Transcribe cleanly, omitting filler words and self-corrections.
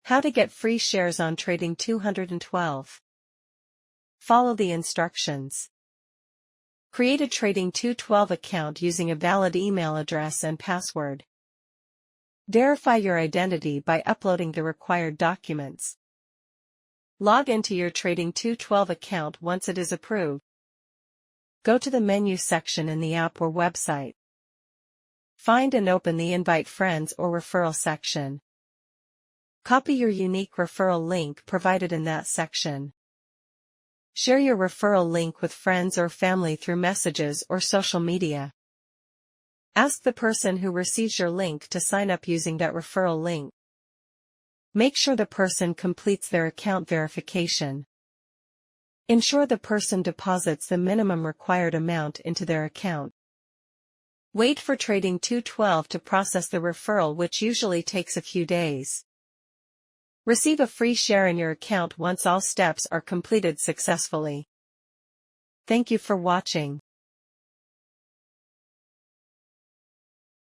How to get free shares on Trading 212. Follow the instructions. Create a Trading 212 account using a valid email address and password. Verify your identity by uploading the required documents. Log into your Trading 212 account once it is approved. Go to the menu section in the app or website. Find and open the Invite Friends or Referral section. Copy your unique referral link provided in that section. Share your referral link with friends or family through messages or social media. Ask the person who receives your link to sign up using that referral link. Make sure the person completes their account verification. Ensure the person deposits the minimum required amount into their account. Wait for Trading 212 to process the referral, which usually takes a few days. Receive a free share in your account once all steps are completed successfully. Thank you for watching.